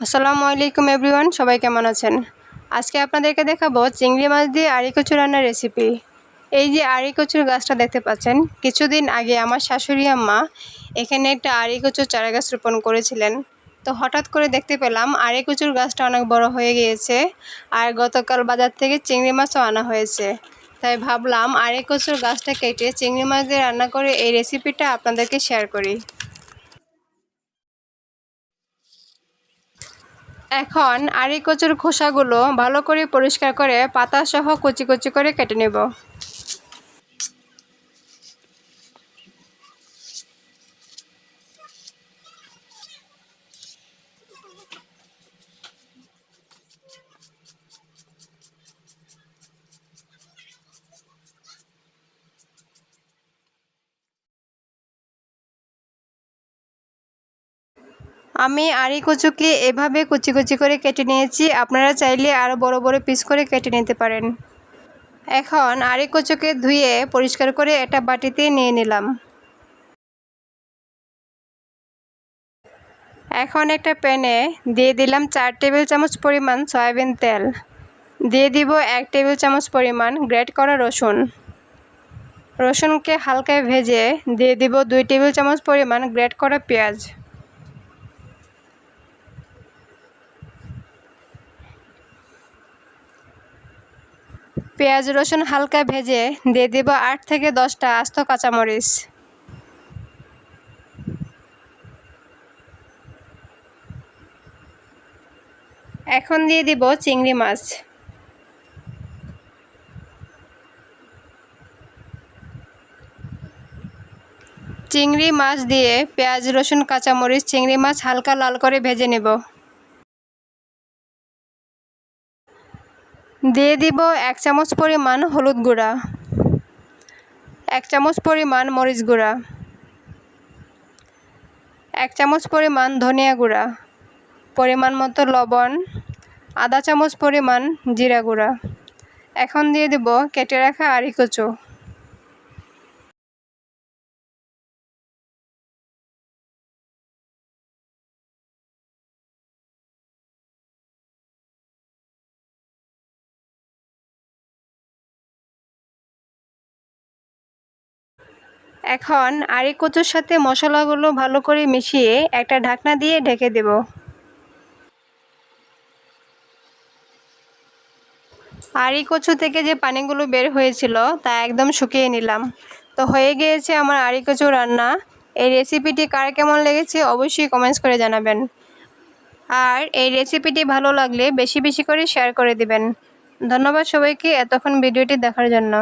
আসসালামু আলাইকুম এভরিওয়ান, সবাই কেমন আছেন? আজকে আপনাদেরকে দেখাবো চিংড়ি মাছ দিয়ে আড়ি কচু রান্নার রেসিপি। এই যে আড়ি কচুর গাছটা দেখতে পাচ্ছেন, কিছুদিন আগে আমার শাশুড়ি আম্মা এখানে একটা আড়ি কচুর চারা গাছ রোপণ করেছিলেন। তো হঠাৎ করে দেখতে পেলাম আড়ি কচুর গাছটা অনেক বড় হয়ে গিয়েছে, আর গতকাল বাজার থেকে চিংড়ি মাছও আনা হয়েছে। তাই ভাবলাম আড়ি কচুর গাছটা কেটে চিংড়ি মাছ দিয়ে রান্না করে এই রেসিপিটা আপনাদেরকে শেয়ার করি। এখন আড়ি কচুর খোসাগুলো ভালো করে পরিষ্কার করে পাতা সহ কুচি কুচি করে কেটে নেব। আমি আড়ি কচুকে এভাবে কুচি কুচি করে কেটে নিয়েছি, আপনারা চাইলে আরও বড় বড় পিস করে কেটে নিতে পারেন। এখন আড়ি কচুকে ধুয়ে পরিষ্কার করে একটা বাটিতে নিয়ে নিলাম। এখন একটা প্যানে দিয়ে দিলাম 4 টেবিল চামচ পরিমাণ সয়াবিন তেল, দিয়ে দিব 1 টেবিল চামচ পরিমাণ গ্রেট করা রসুন। রসুনকে হালকা ভেজে দিয়ে দিব 2 টেবিল চামচ পরিমাণ গ্রেট করা পেঁয়াজ। পেঁয়াজ রসুন হালকা ভেজে দিয়ে দেব 8 থেকে 10টা আস্ত কাঁচামরিচ। এখন দিয়ে দিব চিংড়ি মাছ। চিংড়ি মাছ দিয়ে পেঁয়াজ রসুন কাঁচামরিচ চিংড়ি মাছ হালকা লাল করে ভেজে নেব। দিয়ে দিব 1 চামচ পরিমাণ হলুদ গুঁড়া, 1 চামচ পরিমাণ মরিচ গুঁড়া, 1 চামচ পরিমাণ ধনিয়া গুঁড়া, পরিমাণ মতো লবণ, আধা চামচ পরিমাণ জিরা গুঁড়া। এখন দিয়ে দেব কেটে রাখা আড়ি কচু। এখন আড়ি কচুর সাথে মশলাগুলো ভালো করে মিশিয়ে একটা ঢাকনা দিয়ে ঢেকে দেব। আড়ি কচু থেকে যে পানিগুলো বের হয়েছিল তা একদম শুকিয়ে নিলাম। তো হয়ে গিয়েছে আমার আড়ি কচু রান্না। এই রেসিপিটি কার কেমন লেগেছে অবশ্যই কমেন্টস করে জানাবেন। আর এই রেসিপিটি ভালো লাগলে বেশি বেশি করে শেয়ার করে দিবেন। ধন্যবাদ সবাইকে এতক্ষণ ভিডিওটি দেখার জন্য।